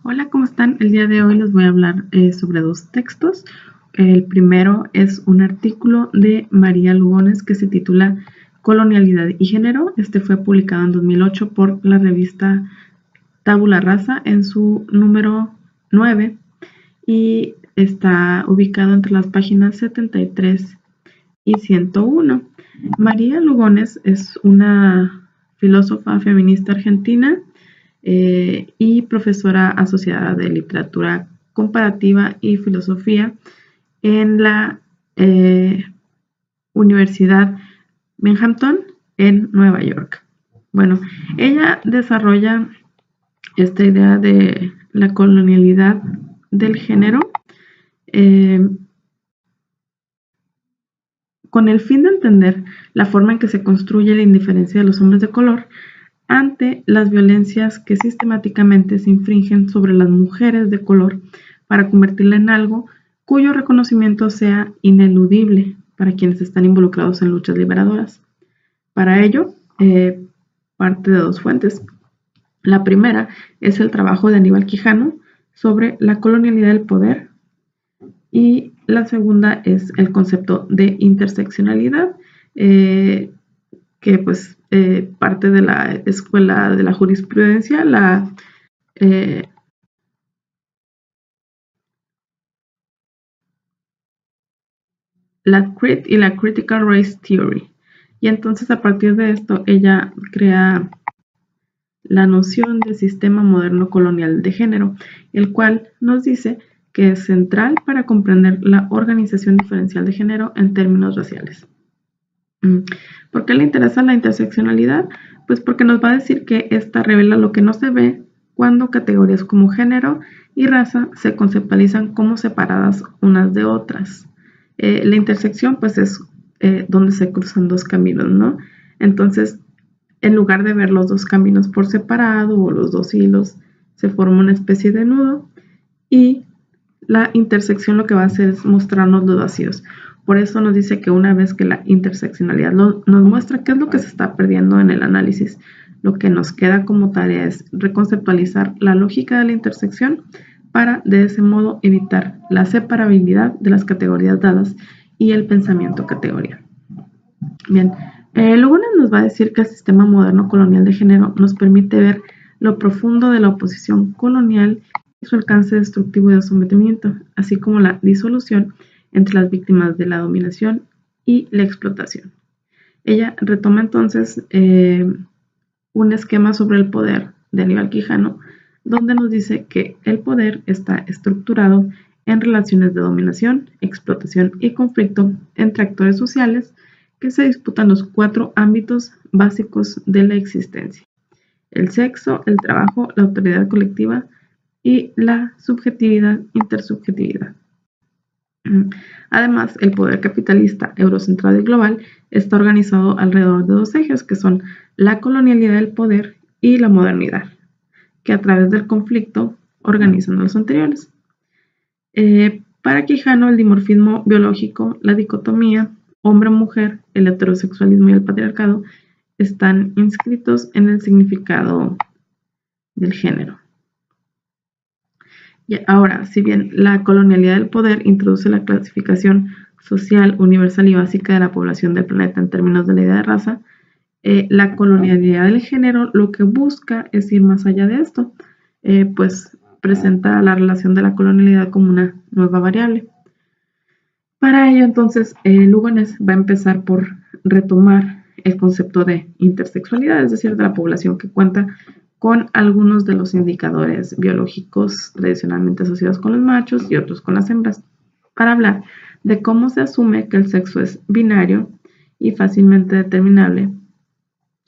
Hola, ¿cómo están? El día de hoy les voy a hablar sobre dos textos. El primero es un artículo de María Lugones que se titula Colonialidad y Género. Este fue publicado en 2008 por la revista Tabula Rasa en su número 9 y está ubicado entre las páginas 73 y 101. María Lugones es una filósofa feminista argentina y profesora asociada de literatura comparativa y filosofía en la Universidad Binghamton en Nueva York. Bueno, ella desarrolla esta idea de la colonialidad del género con el fin de entender la forma en que se construye la indiferencia de los hombres de color ante las violencias que sistemáticamente se infringen sobre las mujeres de color para convertirla en algo cuyo reconocimiento sea ineludible para quienes están involucrados en luchas liberadoras. Para ello, parte de dos fuentes. La primera es el trabajo de Aníbal Quijano sobre la colonialidad del poder y la segunda es el concepto de interseccionalidad, que pues parte de la escuela de la jurisprudencia, la CRIT y la Critical Race Theory. Y entonces a partir de esto ella crea la noción de sistema moderno colonial de género, el cual nos dice que es central para comprender la organización diferencial de género en términos raciales. ¿Por qué le interesa la interseccionalidad? Pues porque nos va a decir que esta revela lo que no se ve cuando categorías como género y raza se conceptualizan como separadas unas de otras. La intersección pues es donde se cruzan dos caminos, ¿no? Entonces, en lugar de ver los dos caminos por separado o los dos hilos, se forma una especie de nudo y la intersección lo que va a hacer es mostrarnos los vacíos. Por eso nos dice que una vez que la interseccionalidad nos muestra qué es lo que se está perdiendo en el análisis, lo que nos queda como tarea es reconceptualizar la lógica de la intersección para de ese modo evitar la separabilidad de las categorías dadas y el pensamiento categorial. Bien, Lugones nos va a decir que el sistema moderno colonial de género nos permite ver lo profundo de la oposición colonial y su alcance destructivo y de sometimiento, así como la disolución entre las víctimas de la dominación y la explotación. Ella retoma entonces un esquema sobre el poder de Aníbal Quijano, donde nos dice que el poder está estructurado en relaciones de dominación, explotación y conflicto entre actores sociales que se disputan los 4 ámbitos básicos de la existencia: el sexo, el trabajo, la autoridad colectiva y la subjetividad, intersubjetividad. Además, el poder capitalista eurocentrado y global está organizado alrededor de dos ejes, que son la colonialidad del poder y la modernidad, que a través del conflicto organizan a los anteriores. Para Quijano, el dimorfismo biológico, la dicotomía hombre-mujer, el heterosexualismo y el patriarcado están inscritos en el significado del género. Y ahora, si bien la colonialidad del poder introduce la clasificación social, universal y básica de la población del planeta en términos de la idea de raza, la colonialidad del género lo que busca es ir más allá de esto, pues presenta la relación de la colonialidad como una nueva variable. Para ello, entonces, Lugones va a empezar por retomar el concepto de intersexualidad, es decir, de la población que cuenta con algunos de los indicadores biológicos tradicionalmente asociados con los machos y otros con las hembras, para hablar de cómo se asume que el sexo es binario y fácilmente determinable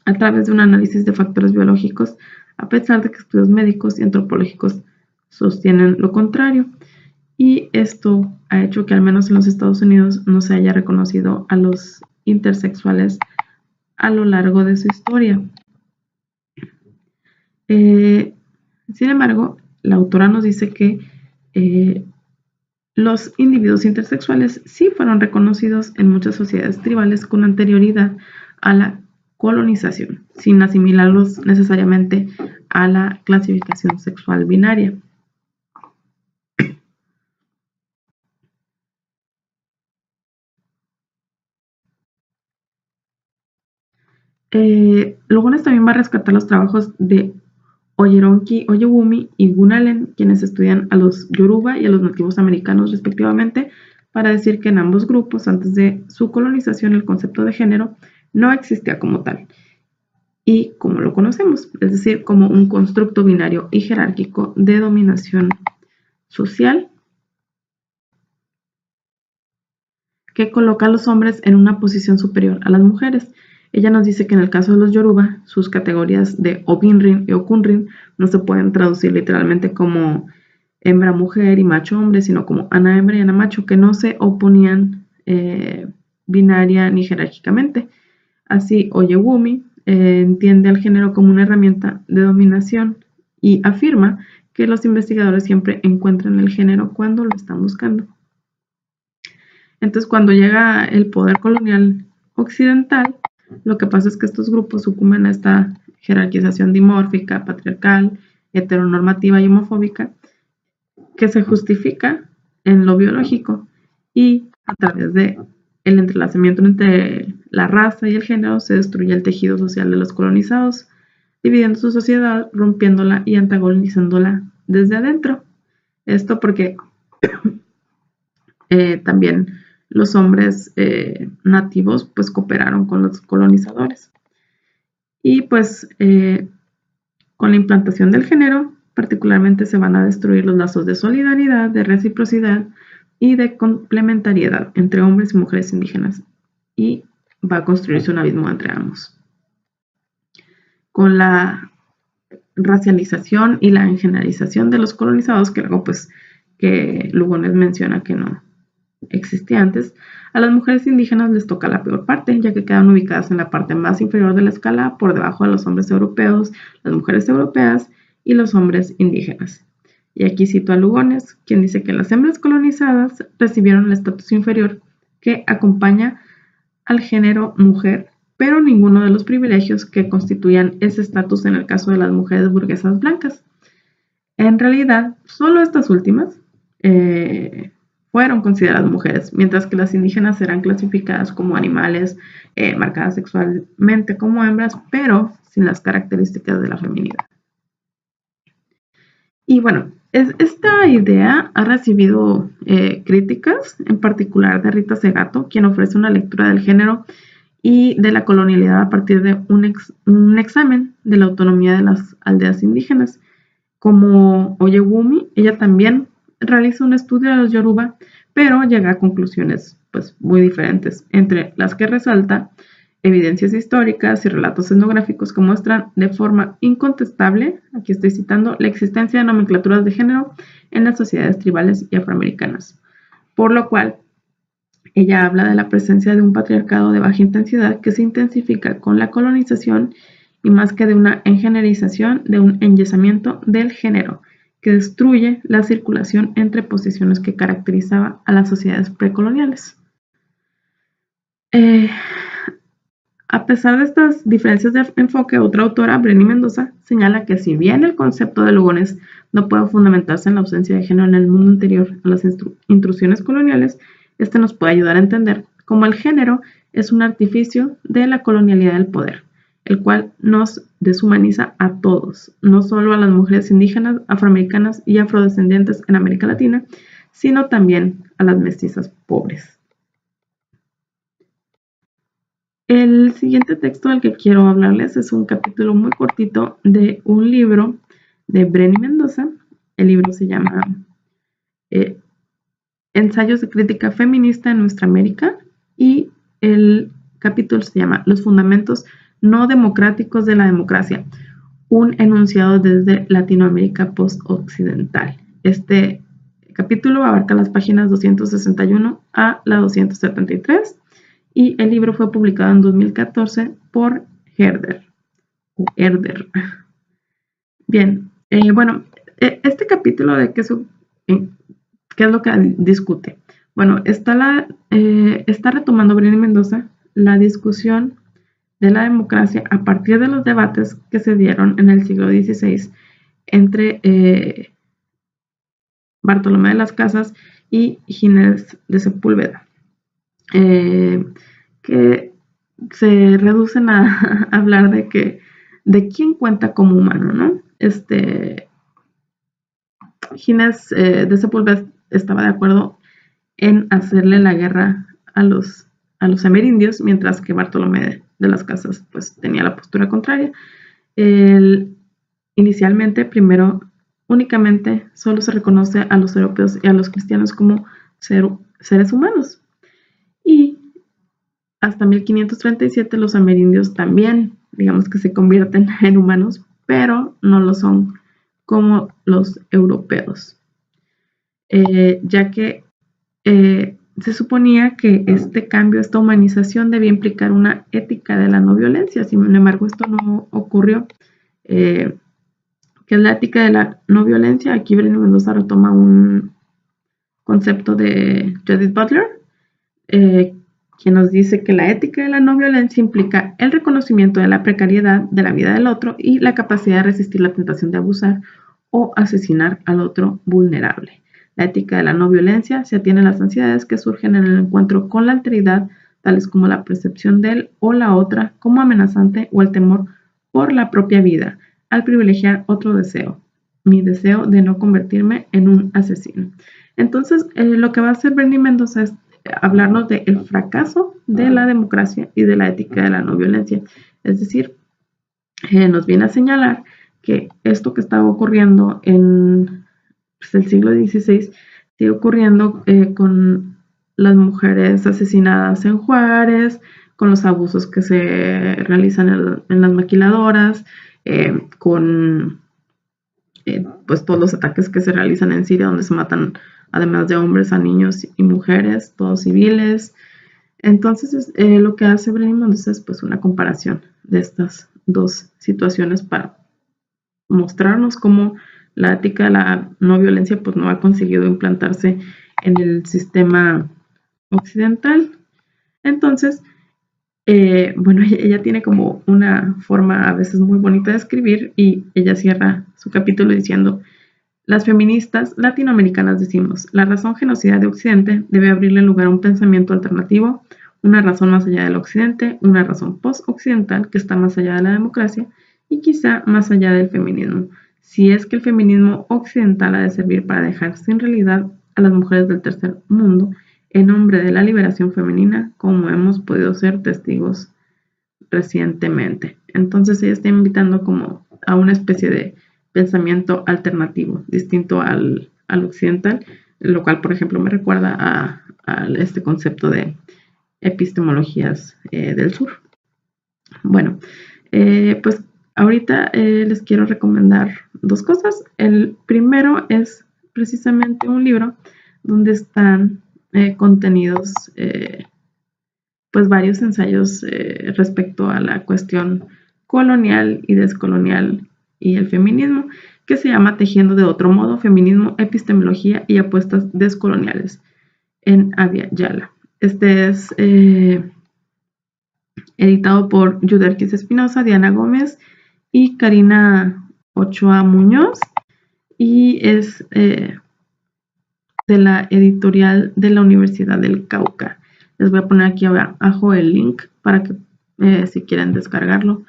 a través de un análisis de factores biológicos, a pesar de que estudios médicos y antropológicos sostienen lo contrario. Y esto ha hecho que al menos en los Estados Unidos no se haya reconocido a los intersexuales a lo largo de su historia. Sin embargo, la autora nos dice que los individuos intersexuales sí fueron reconocidos en muchas sociedades tribales con anterioridad a la colonización, sin asimilarlos necesariamente a la clasificación sexual binaria. Lugones también va a rescatar los trabajos de Oyeronki Oyewumi y Gunalen, quienes estudian a los Yoruba y a los nativos americanos respectivamente, para decir que en ambos grupos, antes de su colonización, el concepto de género no existía como tal y como lo conocemos, es decir, como un constructo binario y jerárquico de dominación social que coloca a los hombres en una posición superior a las mujeres. Ella nos dice que en el caso de los Yoruba, sus categorías de Obinrin y Okunrin no se pueden traducir literalmente como hembra-mujer y macho-hombre, sino como ana-hembra y ana-macho, que no se oponían binaria ni jerárquicamente. Así, Oyewumi entiende al género como una herramienta de dominación y afirma que los investigadores siempre encuentran el género cuando lo están buscando. Entonces, cuando llega el poder colonial occidental, lo que pasa es que estos grupos sucumben a esta jerarquización dimórfica, patriarcal, heteronormativa y homofóbica, que se justifica en lo biológico y a través de el entrelazamiento entre la raza y el género se destruye el tejido social de los colonizados, dividiendo su sociedad, rompiéndola y antagonizándola desde adentro. Esto porque también los hombres nativos pues cooperaron con los colonizadores. Y pues con la implantación del género, particularmente se van a destruir los lazos de solidaridad, de reciprocidad y de complementariedad entre hombres y mujeres indígenas. Y va a construirse un abismo entre ambos. Con la racialización y la generalización de los colonizados, que luego pues que Lugones menciona que no existía antes, a las mujeres indígenas les toca la peor parte, ya que quedan ubicadas en la parte más inferior de la escala, por debajo de los hombres europeos, las mujeres europeas y los hombres indígenas. Y aquí cito a Lugones, quien dice que las hembras colonizadas recibieron el estatus inferior que acompaña al género mujer, pero ninguno de los privilegios que constituían ese estatus en el caso de las mujeres burguesas blancas. En realidad, solo estas últimas fueron consideradas mujeres, mientras que las indígenas eran clasificadas como animales, marcadas sexualmente como hembras, pero sin las características de la feminidad. Y bueno, esta idea ha recibido críticas, en particular de Rita Segato, quien ofrece una lectura del género y de la colonialidad a partir de un examen de la autonomía de las aldeas indígenas. Como Oyewumi, ella también realiza un estudio de los Yoruba, pero llega a conclusiones pues, muy diferentes, entre las que resalta evidencias históricas y relatos etnográficos que muestran de forma incontestable, aquí estoy citando, la existencia de nomenclaturas de género en las sociedades tribales y afroamericanas, por lo cual ella habla de la presencia de un patriarcado de baja intensidad que se intensifica con la colonización y más que de una engenerización, de un enyesamiento del género, que destruye la circulación entre posiciones que caracterizaba a las sociedades precoloniales. A pesar de estas diferencias de enfoque, otra autora, Brenny Mendoza, señala que si bien el concepto de Lugones no puede fundamentarse en la ausencia de género en el mundo anterior a las intrusiones coloniales, este nos puede ayudar a entender cómo el género es un artificio de la colonialidad del poder, el cual nos deshumaniza a todos, no solo a las mujeres indígenas, afroamericanas y afrodescendientes en América Latina, sino también a las mestizas pobres. El siguiente texto del que quiero hablarles es un capítulo muy cortito de un libro de Brenny Mendoza. El libro se llama Ensayos de crítica feminista en nuestra América y el capítulo se llama Los fundamentos no democráticos de la democracia, un enunciado desde Latinoamérica post-occidental. Este capítulo abarca las páginas 261 a la 273 y el libro fue publicado en 2014 por Herder. Bien, bueno, este capítulo de qué es lo que discute. Bueno, está retomando Brenny Mendoza la discusión de la democracia a partir de los debates que se dieron en el siglo XVI entre Bartolomé de las Casas y Ginés de Sepúlveda, que se reducen a hablar de quién cuenta como humano, ¿no? Gines de Sepúlveda estaba de acuerdo en hacerle la guerra a los amerindios, mientras que Bartolomé de las Casas pues tenía la postura contraria. Inicialmente, primero, únicamente solo se reconoce a los europeos y a los cristianos como seres humanos. Y hasta 1537 los amerindios también, digamos que se convierten en humanos, pero no lo son como los europeos, ya que se suponía que este cambio, esta humanización debía implicar una ética de la no violencia. Sin embargo, esto no ocurrió. ¿Qué es la ética de la no violencia? Aquí Brené Mendoza retoma un concepto de Judith Butler, quien nos dice que la ética de la no violencia implica el reconocimiento de la precariedad de la vida del otro y la capacidad de resistir la tentación de abusar o asesinar al otro vulnerable. La ética de la no violencia se atiene a las ansiedades que surgen en el encuentro con la alteridad, tales como la percepción de él o la otra como amenazante o el temor por la propia vida, al privilegiar otro deseo, mi deseo de no convertirme en un asesino. Entonces, lo que va a hacer Brené Mendoza es hablarnos del fracaso de la democracia y de la ética de la no violencia. Es decir, nos viene a señalar que esto que estaba ocurriendo en pues, el siglo XVI sigue ocurriendo con las mujeres asesinadas en Juárez, con los abusos que se realizan en las maquiladoras, con pues todos los ataques que se realizan en Siria, donde se matan además de hombres a niños y mujeres, todos civiles. Entonces, lo que hace Brené Mendoza es pues una comparación de estas dos situaciones para mostrarnos cómo la ética de la no violencia pues no ha conseguido implantarse en el sistema occidental. Entonces, bueno, ella tiene como una forma a veces muy bonita de escribir y ella cierra su capítulo diciendo: las feministas latinoamericanas decimos, la razón genocida de Occidente debe abrirle lugar a un pensamiento alternativo, una razón más allá del Occidente, una razón post-occidental que está más allá de la democracia y quizá más allá del feminismo. Si es que el feminismo occidental ha de servir para dejar sin realidad a las mujeres del tercer mundo en nombre de la liberación femenina, como hemos podido ser testigos recientemente. Entonces ella está invitando como a una especie de pensamiento alternativo, distinto al occidental, lo cual, por ejemplo, me recuerda a este concepto de epistemologías del sur. Bueno, pues ahorita les quiero recomendar dos cosas. El primero es precisamente un libro donde están contenidos pues varios ensayos respecto a la cuestión colonial y descolonial y el feminismo, que se llama Tejiendo de otro modo, feminismo, epistemología y apuestas descoloniales, en Avia Yala. Este es editado por Yuderquis Espinosa, Diana Gómez y Karina Ochoa Muñoz, y es de la editorial de la Universidad del Cauca. Les voy a poner aquí abajo el link para que si quieren descargarlo.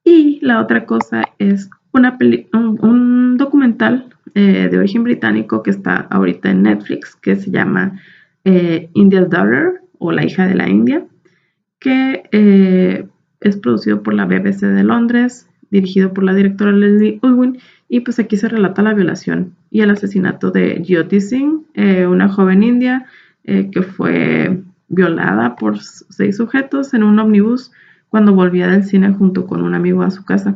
Y la otra cosa es un documental de origen británico que está ahorita en Netflix, que se llama India's Daughter, o La hija de la India, que es producido por la BBC de Londres, dirigido por la directora Leslie Ulwin, y pues aquí se relata la violación y el asesinato de Jyoti Singh, una joven india que fue violada por 6 sujetos en un ómnibus cuando volvía del cine junto con un amigo a su casa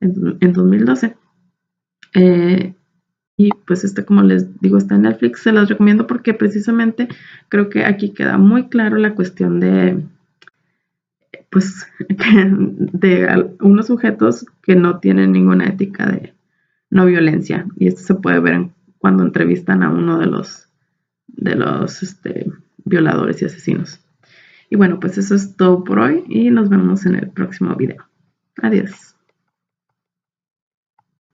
en 2012. Y pues como les digo, está en Netflix. Se las recomiendo porque precisamente creo que aquí queda muy claro la cuestión de pues de unos sujetos que no tienen ninguna ética de no violencia, y esto se puede ver cuando entrevistan a uno de los violadores y asesinos. Y bueno, pues eso es todo por hoy y nos vemos en el próximo video. Adiós.